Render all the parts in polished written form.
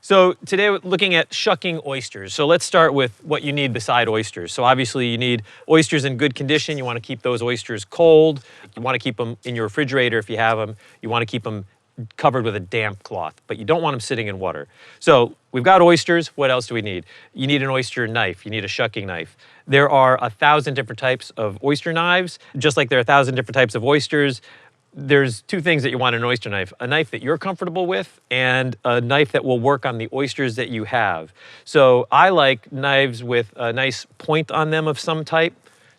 So today we're looking at shucking oysters. So let's start with what you need beside oysters. So obviously you need oysters in good condition. You want to keep those oysters cold. You want to keep them in your refrigerator if you have them. You want to keep them covered with a damp cloth, but you don't want them sitting in water. So we've got oysters. What else do we need? You need an oyster knife. You need a shucking knife. There are 1,000 different types of oyster knives. Just like there are 1,000 different types of oysters, there's two things that you want in an oyster knife: a knife that you're comfortable with and a knife that will work on the oysters that you have. So I like knives with a nice point on them of some type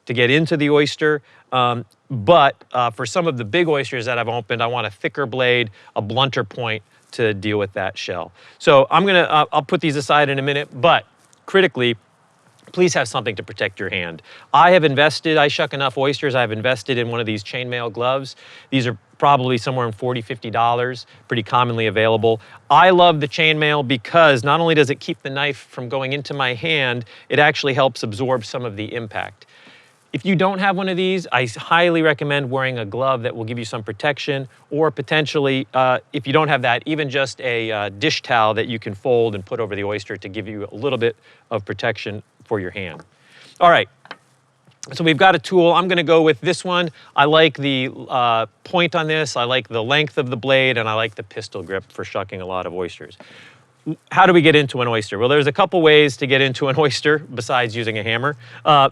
to get into the oyster. But for some of the big oysters that I've opened, I want a thicker blade, a blunter point to deal with that shell. So I'll put these aside in a minute, but critically, please have something to protect your hand. I shuck enough oysters, I've invested in one of these chainmail gloves. These are probably somewhere in $40, $50, pretty commonly available. I love the chainmail because not only does it keep the knife from going into my hand, it actually helps absorb some of the impact. If you don't have one of these, I highly recommend wearing a glove that will give you some protection, or potentially, if you don't have that, even just a dish towel that you can fold and put over the oyster to give you a little bit of protection for your hand. All right, so we've got a tool. I'm gonna go with this one. I like the point on this, I like the length of the blade, and I like the pistol grip for shucking a lot of oysters. How do we get into an oyster? Well, there's a couple ways to get into an oyster besides using a hammer.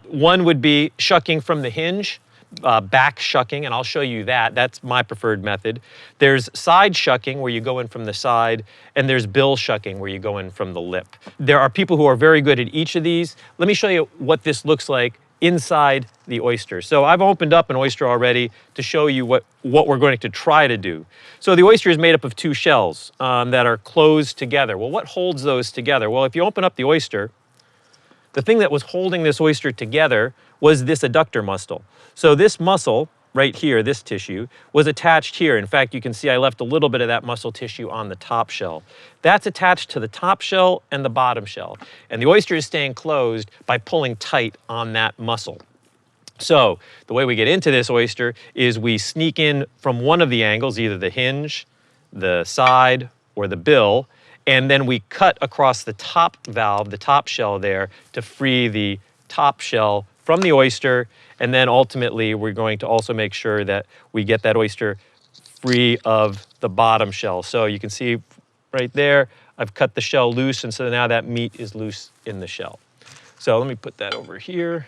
One would be shucking from the hinge, back shucking, and I'll show you that. That's my preferred method. There's side shucking, where you go in from the side, and there's bill shucking, where you go in from the lip. There are people who are very good at each of these. Let me show you what this looks like inside the oyster. So I've opened up an oyster already to show you what we're going to try to do. So the oyster is made up of two shells that are closed together. Well, what holds those together? Well, if you open up the oyster, the thing that was holding this oyster together was this adductor muscle. So this muscle right here, this tissue, was attached here. In fact, you can see I left a little bit of that muscle tissue on the top shell. That's attached to the top shell and the bottom shell. And the oyster is staying closed by pulling tight on that muscle. So the way we get into this oyster is we sneak in from one of the angles, either the hinge, the side, or the bill, and then we cut across the top valve, the top shell there, to free the top shell from the oyster. And then ultimately, we're going to also make sure that we get that oyster free of the bottom shell. So you can see right there, I've cut the shell loose, and so now that meat is loose in the shell. So let me put that over here.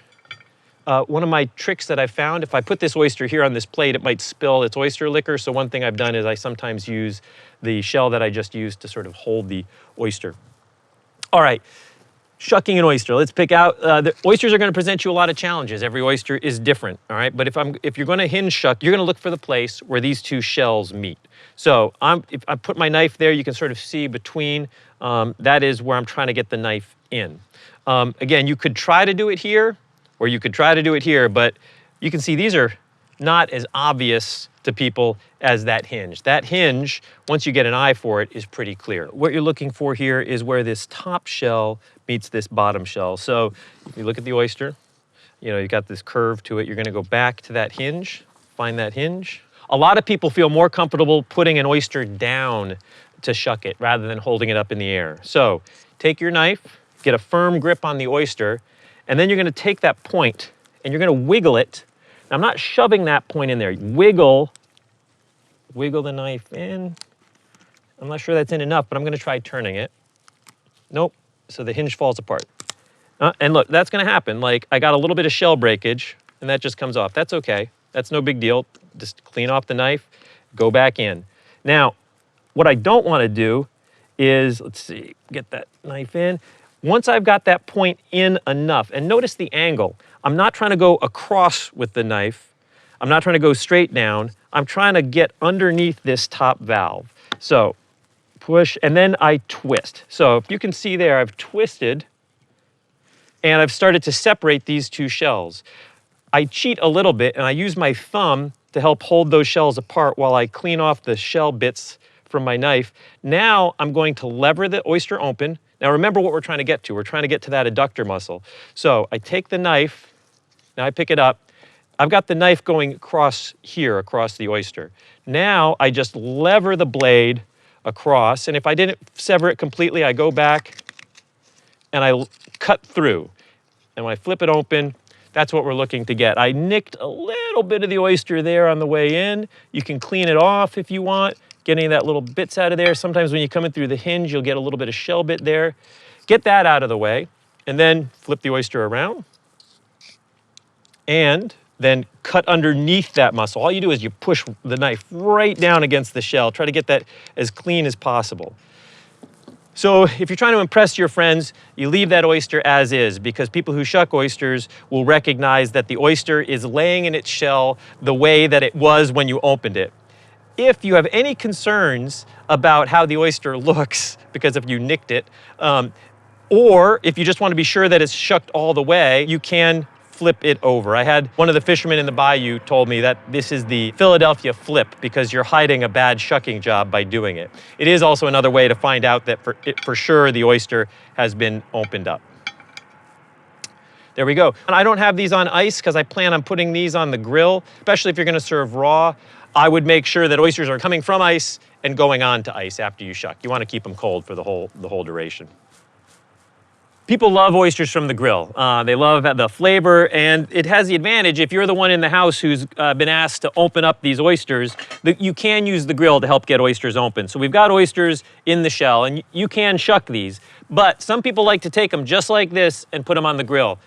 One of my tricks that I found, if I put this oyster here on this plate, it might spill its oyster liquor. So one thing I've done is I sometimes use the shell that I just used to sort of hold the oyster. All right. Shucking an oyster. Let's pick out, the oysters are going to present you a lot of challenges. Every oyster is different, all right? But if you're going to hinge shuck, you're going to look for the place where these two shells meet. So if I put my knife there, you can sort of see between, that is where I'm trying to get the knife in. Again, you could try to do it here, or you could try to do it here, but you can see these are not as obvious to people as that hinge. That hinge, once you get an eye for it, is pretty clear. What you're looking for here is where this top shell meets this bottom shell. So if you look at the oyster, you got this curve to it. You're gonna go back to that hinge, find that hinge. A lot of people feel more comfortable putting an oyster down to shuck it rather than holding it up in the air. So take your knife, get a firm grip on the oyster, and then you're gonna take that point and you're gonna wiggle it. Now, I'm not shoving that point in there. Wiggle the knife in. I'm not sure that's in enough, but I'm gonna try turning it. Nope, so the hinge falls apart. And look, that's gonna happen. Like, I got a little bit of shell breakage, and that just comes off. That's okay, that's no big deal. Just clean off the knife, go back in. Now, what I don't wanna do is, let's see, get that knife in. Once I've got that point in enough, and notice the angle, I'm not trying to go across with the knife. I'm not trying to go straight down. I'm trying to get underneath this top valve. So push, and then I twist. So if you can see there, I've twisted, and I've started to separate these two shells. I cheat a little bit, and I use my thumb to help hold those shells apart while I clean off the shell bits from my knife. Now I'm going to lever the oyster open. Now remember what we're trying to get to. We're trying to get to that adductor muscle. So I take the knife, now I pick it up. I've got the knife going across here, across the oyster. Now I just lever the blade across. And if I didn't sever it completely, I go back and I cut through. And when I flip it open, that's what we're looking to get. I nicked a little bit of the oyster there on the way in. You can clean it off if you want, get any of that little bits out of there. Sometimes when you come in through the hinge, you'll get a little bit of shell bit there. Get that out of the way, and then flip the oyster around, and then cut underneath that muscle. All you do is you push the knife right down against the shell. Try to get that as clean as possible. So if you're trying to impress your friends, you leave that oyster as is, because people who shuck oysters will recognize that the oyster is laying in its shell the way that it was when you opened it. If you have any concerns about how the oyster looks, because if you nicked it, or if you just want to be sure that it's shucked all the way, you can flip it over. I had one of the fishermen in the bayou told me that this is the Philadelphia flip because you're hiding a bad shucking job by doing it. It is also another way to find out that for sure the oyster has been opened up. There we go. And I don't have these on ice because I plan on putting these on the grill, especially if you're going to serve raw. I would make sure that oysters are coming from ice and going on to ice after you shuck. You want to keep them cold for the whole duration. People love oysters from the grill. They love the flavor, and it has the advantage, if you're the one in the house who's been asked to open up these oysters, that you can use the grill to help get oysters open. So we've got oysters in the shell, and you can shuck these, but some people like to take them just like this and put them on the grill.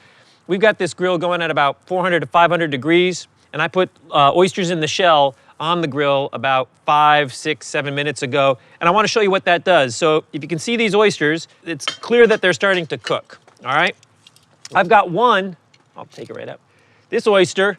We've got this grill going at about 400 to 500 degrees, and I put oysters in the shell on the grill about 5, 6, 7 minutes ago, and I want to show you what that does. So if you can see these oysters, it's clear that they're starting to cook, all right? I've got one, I'll take it right up. This oyster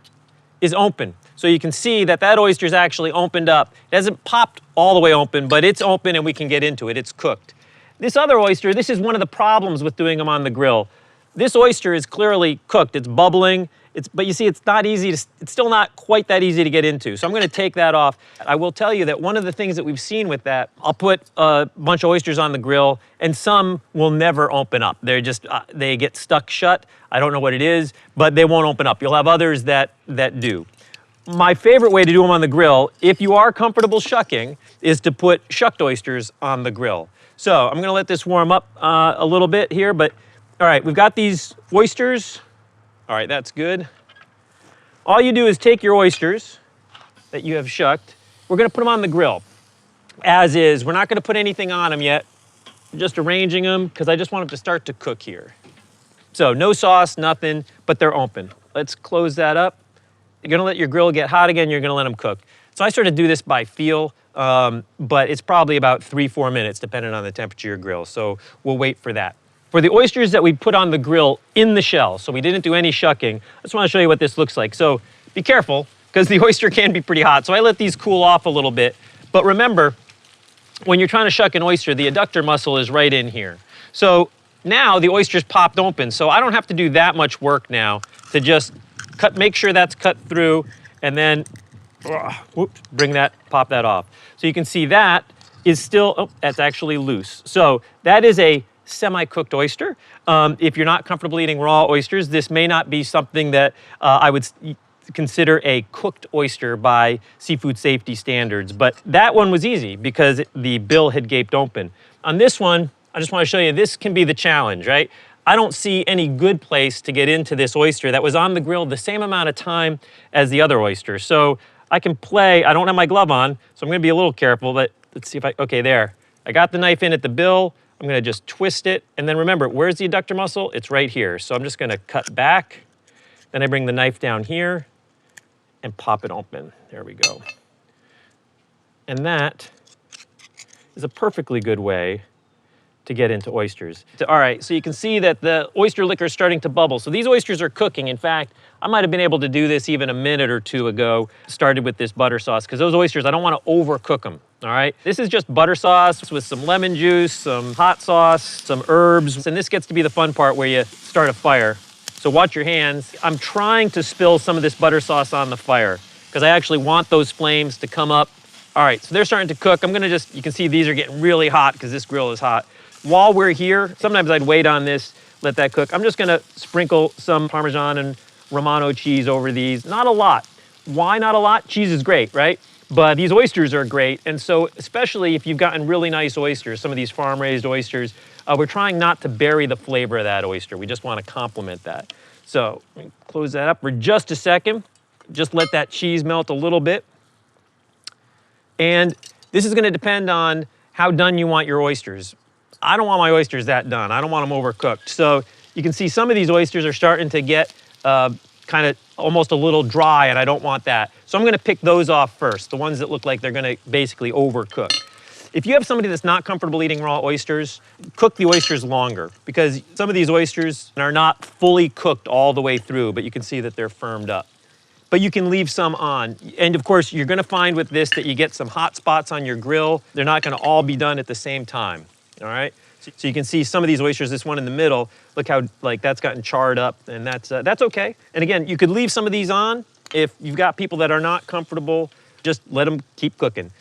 is open. So you can see that that oyster's actually opened up. It hasn't popped all the way open, but it's open and we can get into it, it's cooked. This other oyster, this is one of the problems with doing them on the grill. This oyster is clearly cooked, it's bubbling, but you see, it's not easy to, it's still not quite that easy to get into. So I'm gonna take that off. I will tell you that one of the things that we've seen with that, I'll put a bunch of oysters on the grill and some will never open up. They're just, they get stuck shut. I don't know what it is, but they won't open up. You'll have others that do. My favorite way to do them on the grill, if you are comfortable shucking, is to put shucked oysters on the grill. So I'm gonna let this warm up a little bit here, but all right, we've got these oysters. All right, that's good. All you do is take your oysters that you have shucked. We're gonna put them on the grill, as is. We're not gonna put anything on them yet. I'm just arranging them because I just want them to start to cook here. So no sauce, nothing, but they're open. Let's close that up. You're gonna let your grill get hot again, you're gonna let them cook. So I sort of do this by feel, but it's probably about 3-4 minutes depending on the temperature of your grill. So we'll wait for that. For the oysters that we put on the grill in the shell, so we didn't do any shucking, I just want to show you what this looks like. So be careful, because the oyster can be pretty hot. So I let these cool off a little bit. But remember, when you're trying to shuck an oyster, the adductor muscle is right in here. So now the oyster's popped open, so I don't have to do that much work now to just make sure that's cut through, and then whoops, pop that off. So you can see that is still, oh, that's actually loose. So that is a semi-cooked oyster. If you're not comfortable eating raw oysters, this may not be something that I would consider a cooked oyster by seafood safety standards, but that one was easy because the bill had gaped open. On this one, I just want to show you, this can be the challenge, right? I don't see any good place to get into this oyster that was on the grill the same amount of time as the other oyster. So I can play, I don't have my glove on, so I'm gonna be a little careful, but let's see if okay, there. I got the knife in at the bill, I'm gonna just twist it, and then remember, where's the adductor muscle? It's right here. So I'm just gonna cut back, then I bring the knife down here and pop it open. There we go. And that is a perfectly good way to get into oysters. All right, so you can see that the oyster liquor is starting to bubble. So these oysters are cooking. In fact, I might have been able to do this even a minute or two ago, started with this butter sauce, because those oysters, I don't want to overcook them, all right? This is just butter sauce with some lemon juice, some hot sauce, some herbs, and this gets to be the fun part where you start a fire. So watch your hands. I'm trying to spill some of this butter sauce on the fire, because I actually want those flames to come up. All right, so they're starting to cook. I'm gonna just, you can see these are getting really hot because this grill is hot. While we're here, sometimes I'd wait on this, let that cook. I'm just gonna sprinkle some Parmesan and Romano cheese over these. Not a lot. Why not a lot? Cheese is great, right? But these oysters are great, and so especially if you've gotten really nice oysters, some of these farm-raised oysters, we're trying not to bury the flavor of that oyster. We just want to complement that. So let me close that up for just a second. Just let that cheese melt a little bit. And this is going to depend on how done you want your oysters. I don't want my oysters that done. I don't want them overcooked. So you can see some of these oysters are starting to get kind of almost a little dry, and I don't want that. So I'm going to pick those off first, the ones that look like they're going to basically overcook. If you have somebody that's not comfortable eating raw oysters, cook the oysters longer, because some of these oysters are not fully cooked all the way through, but you can see that they're firmed up. But you can leave some on. And of course, you're going to find with this that you get some hot spots on your grill. They're not going to all be done at the same time, all right? So you can see some of these oysters, this one in the middle, look how like that's gotten charred up, and that's okay. And again, you could leave some of these on. If you've got people that are not comfortable, just let them keep cooking.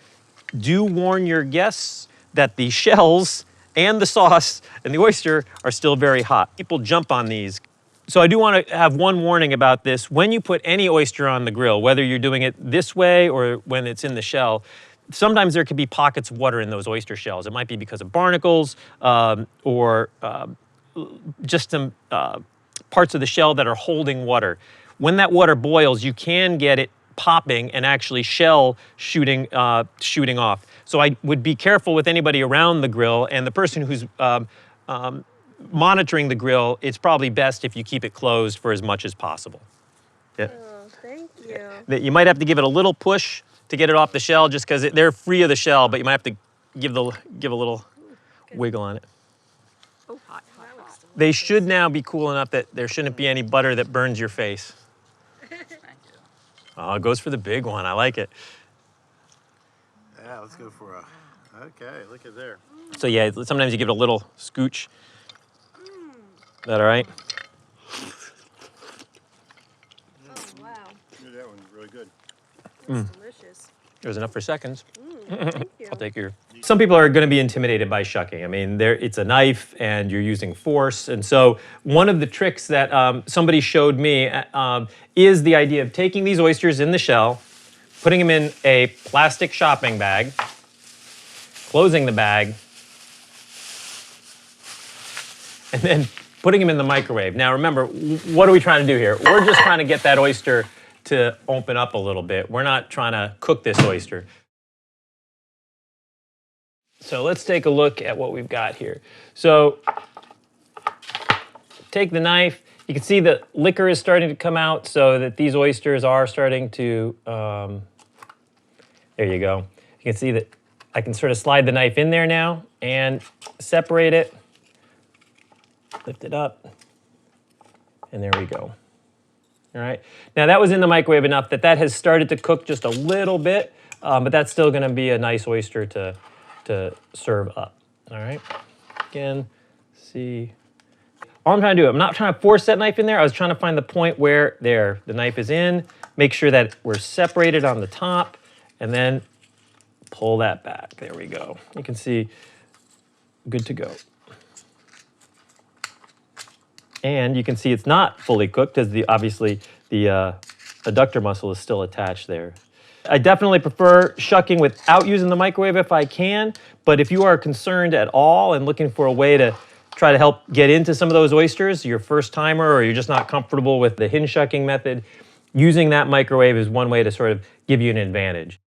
Do warn your guests that the shells and the sauce and the oyster are still very hot. People jump on these. So I do want to have one warning about this. When you put any oyster on the grill, whether you're doing it this way or when it's in the shell, sometimes there could be pockets of water in those oyster shells. It might be because of barnacles or just some parts of the shell that are holding water. When that water boils, you can get it popping and actually shell shooting off. So I would be careful with anybody around the grill, and the person who's monitoring the grill, it's probably best if you keep it closed for as much as possible. Yeah. Oh, thank you. You might have to give it a little push to get it off the shell, just because they're free of the shell, but you might have to give a little wiggle on it. Oh, hot. They should now be cool enough that there shouldn't be any butter that burns your face. Thank you. Oh, it goes for the big one. I like it. Yeah, let's go for a, okay, look at there. So yeah, sometimes you give it a little scooch. Is that all right? Oh, wow. That one's really good. That's delicious. There's enough for seconds. Thank you. I'll take your. Some people are going to be intimidated by shucking. I mean, it's a knife and you're using force. And so one of the tricks that somebody showed me is the idea of taking these oysters in the shell, putting them in a plastic shopping bag, closing the bag, and then putting them in the microwave. Now remember, what are we trying to do here? We're just trying to get that oyster to open up a little bit. We're not trying to cook this oyster. So let's take a look at what we've got here. So take the knife. You can see the liquor is starting to come out, so that these oysters are starting to, there you go. You can see that I can sort of slide the knife in there now and separate it, lift it up, and there we go. All right. Now that was in the microwave enough that has started to cook just a little bit, but that's still going to be a nice oyster to serve up. All right. Again, see. All I'm trying to do, I'm not trying to force that knife in there. I was trying to find the point where there, the knife is in. Make sure that we're separated on the top, and then pull that back. There we go. You can see, good to go. And you can see it's not fully cooked, as obviously the adductor muscle is still attached there. I definitely prefer shucking without using the microwave if I can, but if you are concerned at all and looking for a way to try to help get into some of those oysters, you're a first timer or you're just not comfortable with the hinge shucking method, using that microwave is one way to sort of give you an advantage.